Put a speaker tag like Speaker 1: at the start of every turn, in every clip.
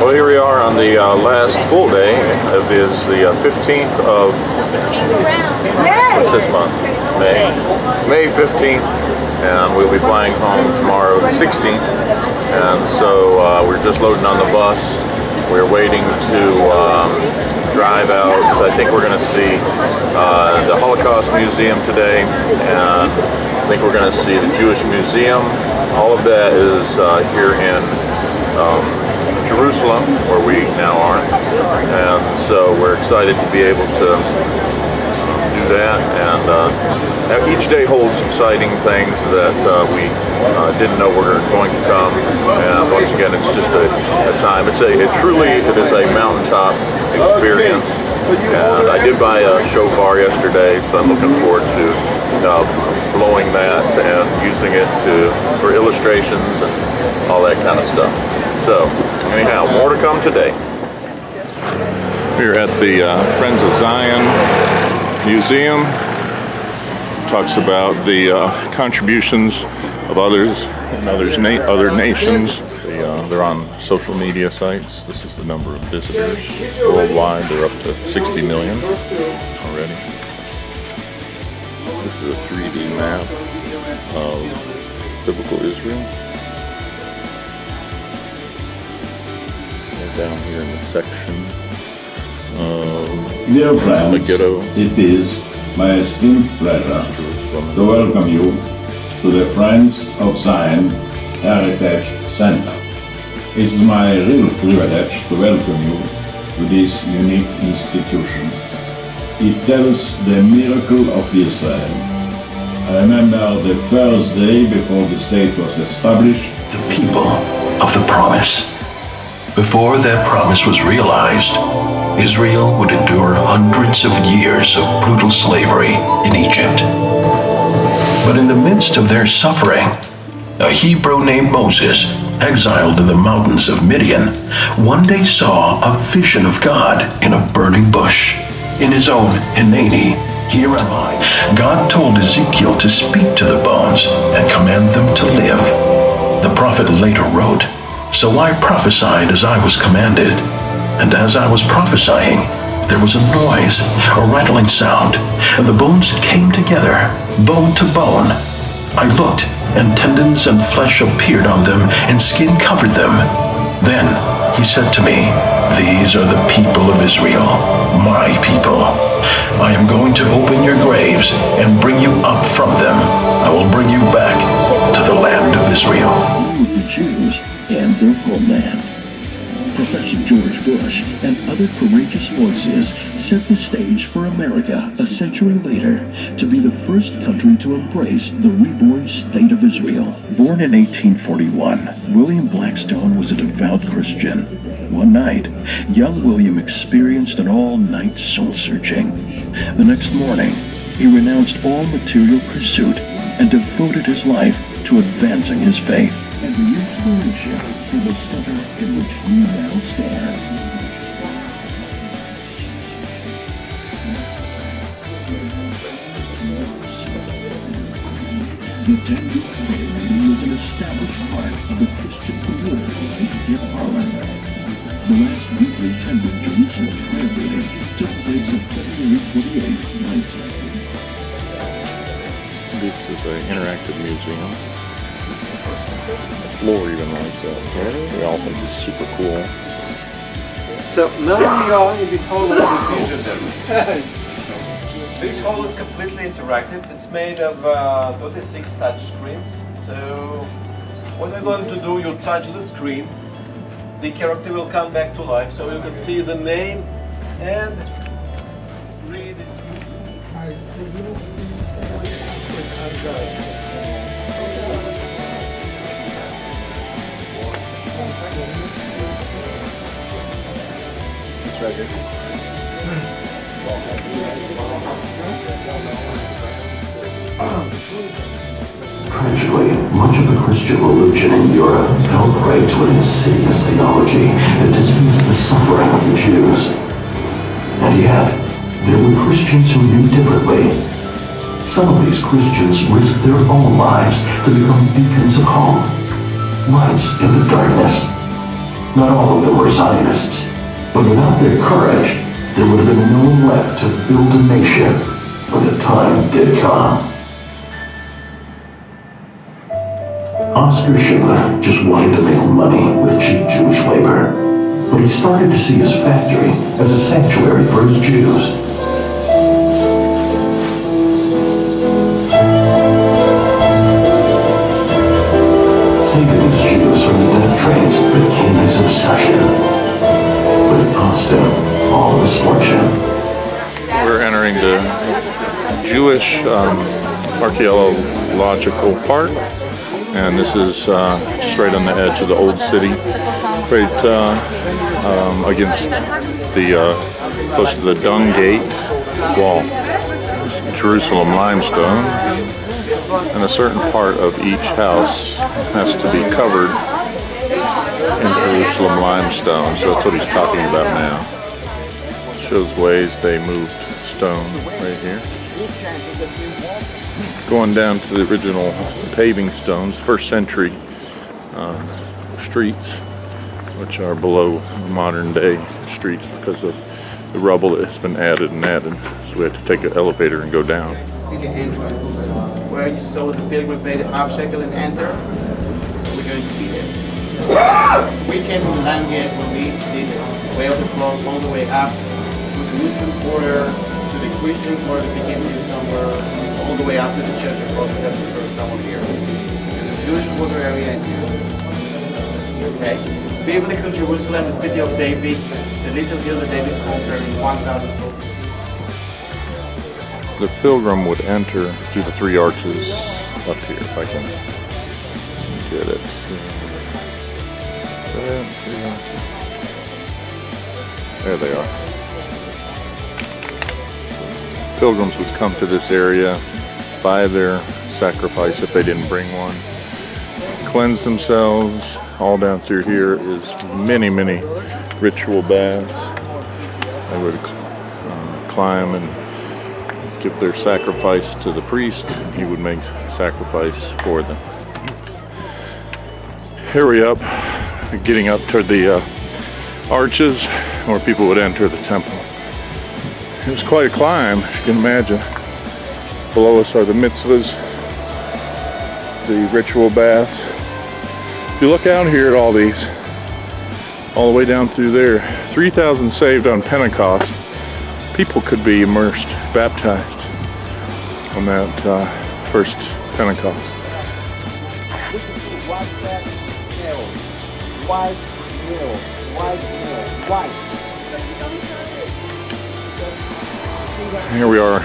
Speaker 1: Well, here we are on the last full day. It is the 15th of, what's this month? May 15th, and we'll be flying home tomorrow, the 16th. And so we're just loading on the bus. We're waiting to drive out. I think we're going to see the Holocaust Museum today, and I think we're going to see the Jewish Museum. All of that is here in Jerusalem, where we now are, and so we're excited to be able to do that. And each day holds exciting things that we didn't know were going to come. And once again, it's just a time. It is a mountaintop experience. And I did buy a shofar yesterday, so I'm looking forward to blowing that and using it for illustrations and all that kind of stuff. So, anyhow, more to come today. We're at the Friends of Zion Museum. Talks about the contributions of others and other nations. They're on social media sites. This is the number of visitors worldwide. They're up to 60 million already. This is a 3D map of biblical Israel. Down here in the section of
Speaker 2: Dear friends,
Speaker 1: Megiddo.
Speaker 2: It is my esteemed pleasure to welcome you to the Friends of Zion Heritage Center. It is my real privilege to welcome you to this unique institution. It tells the miracle of Israel. I remember the first day before the state was established.
Speaker 3: The people of the promise. Before that promise was realized, Israel would endure hundreds of years of brutal slavery in Egypt. But in the midst of their suffering, a Hebrew named Moses, exiled in the mountains of Midian, one day saw a vision of God in a burning bush. In his own Hineni, "Here am I," God told Ezekiel to speak to the bones and command them to live. The prophet later wrote, "So I prophesied as I was commanded, and as I was prophesying, there was a noise, a rattling sound, and the bones came together, bone to bone. I looked, and tendons and flesh appeared on them, and skin covered them. Then he said to me, 'These are the people of Israel, my people. I am going to open your graves and bring you up from them. I will bring you back to the land of Israel.'"
Speaker 4: The Jews and their homeland. Professor George Bush and other courageous voices set the stage for America a century later to be the first country to embrace the reborn state of Israel. Born in 1841, William Blackstone was a devout Christian. One night, young William experienced an all-night soul-searching. The next morning, he renounced all material pursuit and devoted his life to advancing his faith and the inspiration for the center in which you now stand. The 10-year community is an established part of the Christian political life in Harlem. The last weekly 10-year Jerusalem prayer meeting took place on February 28, 1980.
Speaker 1: This is an interactive museum. The floor even lights up. We all think it's super cool.
Speaker 5: So now we are in the hall of the visionary. This hall is completely interactive. It's made of 26 touch screens. So what we're going to do, you touch the screen, the character will come back to life, so you can see the name and read it. It's right here.
Speaker 3: Tragically, much of the Christian religion in Europe fell prey to an insidious theology that dismissed the suffering of the Jews. And yet, there were Christians who knew differently. Some of these Christians risked their own lives to become beacons of hope, lights in the darkness. Not all of them were Zionists, but without their courage, there would have been no one left to build a nation when the time did come. Oskar Schindler just wanted to make money with cheap Jewish labor, but he started to see his factory as a sanctuary for his Jews. Saving his Jews from the death trains became his obsession, but it cost him all of his fortune.
Speaker 1: We're entering the Jewish archaeological park, and this is just right on the edge of the old city, right against the close to the Dung Gate wall. Jerusalem limestone, and a certain part of each house has to be covered in Jerusalem limestone. So that's what he's talking about now. Shows ways they moved stone right here. Going down to the original paving stones, first century streets, which are below modern day streets because of the rubble that has been added and added. So we have to take an elevator and go down.
Speaker 6: See the entrance where you saw the pilgrim paid a half shekel and enter. So we're going to be there. We came from the land gate when we did the way of the cross all the way up to the Muslim border, to the Christian border that became to somewhere, all the way up to the Church of God, except for somewhere here. And the Jewish border area is here. Okay? Biblical Jerusalem, the city of David, the little hill that David conquered in 1000
Speaker 1: The pilgrim would enter through the three arches up here, if I can get it. Three arches. There they are. Pilgrims would come to this area, buy their sacrifice if they didn't bring one, cleanse themselves. All down through here is many, many ritual baths. They would climb and give their sacrifice to the priest, and he would make sacrifice for them. Here we up, getting up toward the arches where people would enter the temple. It was quite a climb, if you can imagine. Below us are the mitzvahs, the ritual baths. If you look out here at all these, all the way down through there, 3,000 saved on Pentecost. People could be immersed, baptized on that first Pentecost. Here we are,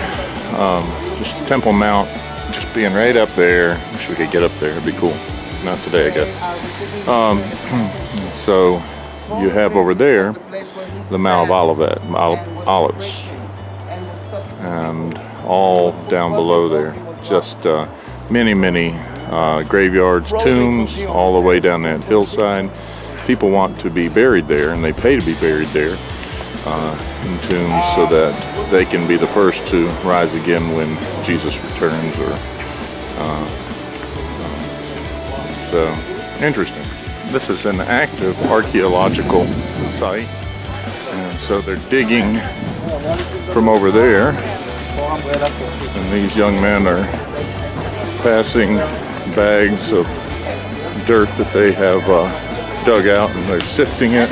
Speaker 1: just Temple Mount, just being right up there. Wish we could get up there, it'd be cool. Not today, I guess. So you have over there the Mount of Olives, and all down below there, just many, many graveyards, tombs, all the way down that hillside. People want to be buried there, and they pay to be buried there in tombs so that they can be the first to rise again when Jesus returns. Or so interesting. This is an active archaeological site, and so they're digging from over there, and these young men are passing bags of dirt that they have dug out, and they're sifting it.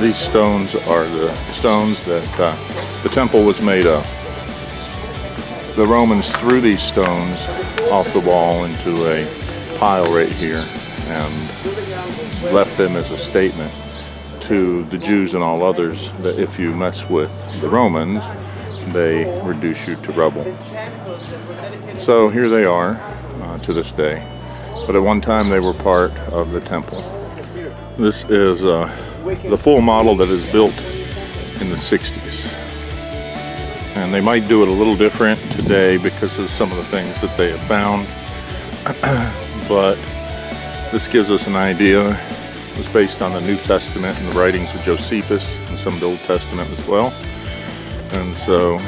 Speaker 1: These stones are the stones that the temple was made of. The Romans threw these stones off the wall into a pile right here and left them as a statement to the Jews and all others that if you mess with the Romans, they reduce you to rubble. So here they are to this day. But at one time they were part of the temple. This is the full model that is built in the 60s. And they might do it a little different today because of some of the things that they have found. But this gives us an idea. It was based on the New Testament and the writings of Josephus and some of the Old Testament as well. And so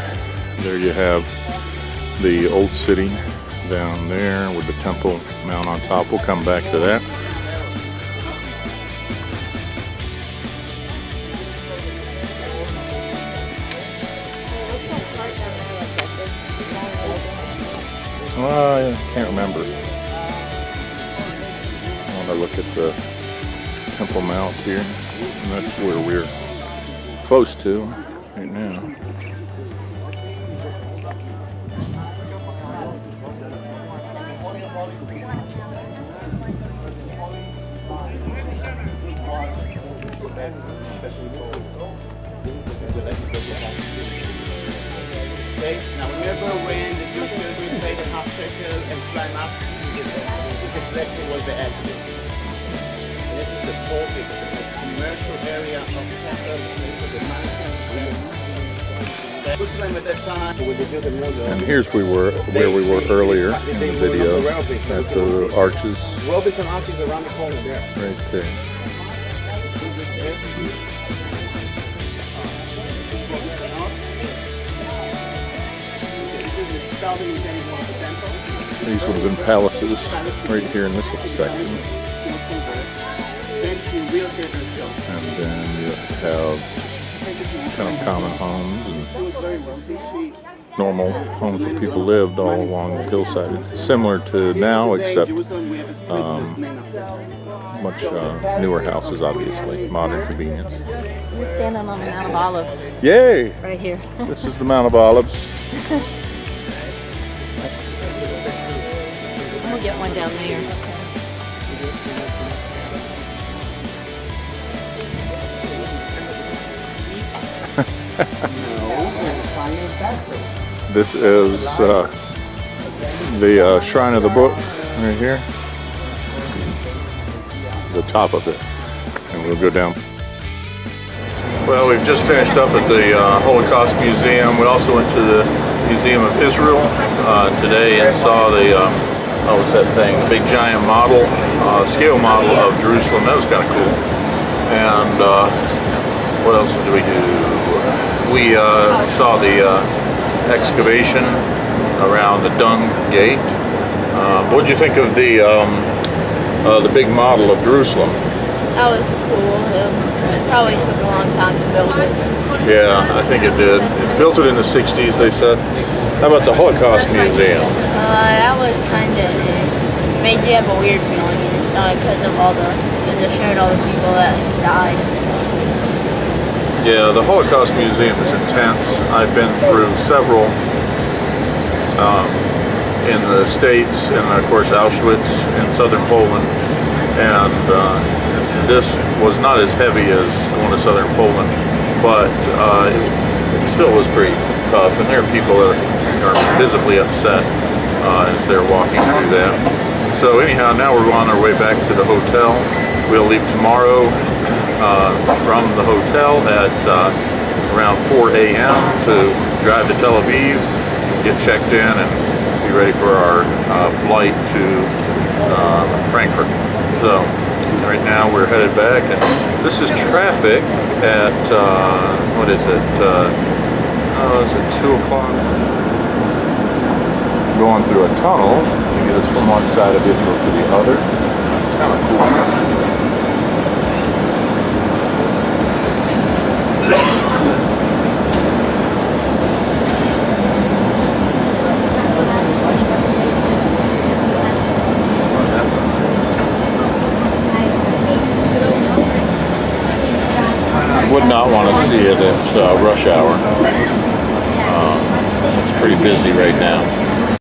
Speaker 1: there you have the old city down there with the Temple Mount on top. We'll come back to that. I can't remember. I want to look at the Temple Mount here, and that's where we're close to right now.
Speaker 6: Okay, now remember when the Jewish pilgrims paid the half shekel and climb up, this is exactly what the edge is. And this is the pulpit, the commercial area of the temple, the place of the mountains. Jerusalem at that time,
Speaker 1: And here's where we were earlier in the video, at the arches
Speaker 6: Robertson Arches around the corner there.
Speaker 1: right there. These would have been palaces right here in this little section. And then you have just kind of common homes and normal homes where people lived all along the hillside. Similar to now, except much newer houses, obviously. Modern convenience.
Speaker 7: We're standing on the Mount of Olives
Speaker 1: Yay!
Speaker 7: right here.
Speaker 1: This is the Mount of Olives.
Speaker 7: I'm gonna get one down there.
Speaker 1: This is the Shrine of the Book right here. The top of it. And we'll go down. Well, we've just finished up at the Holocaust Museum. We also went to the Museum of Israel today and saw the, what was that thing? The big giant model, scale model of Jerusalem. That was kind of cool. And what else did we do? We saw the excavation around the Dung Gate. What did you think of the big model of Jerusalem?
Speaker 7: That was cool. It probably took a long time to build it.
Speaker 1: Yeah, I think it did. It built it in the 60s, they said. How about the Holocaust Museum?
Speaker 7: That was kind of made you have a weird feeling in your stomach because of because it showed all the people that died and stuff.
Speaker 1: Yeah, the Holocaust Museum is intense. I've been through several in the States, and of course Auschwitz in southern Poland, and this was not as heavy as going to southern Poland, but it still was pretty tough, and there are people that are visibly upset as they're walking through that. So anyhow, now we're on our way back to the hotel. We'll leave tomorrow from the hotel at around 4 a.m. to drive to Tel Aviv, get checked in, and be ready for our flight to Frankfurt. So right now we're headed back, and this is traffic at, what is it? Is it 2 o'clock? Going through a tunnel to get us from one side of Israel to the other. Kind of cool. Would not want to see it at rush hour. It's pretty busy right now.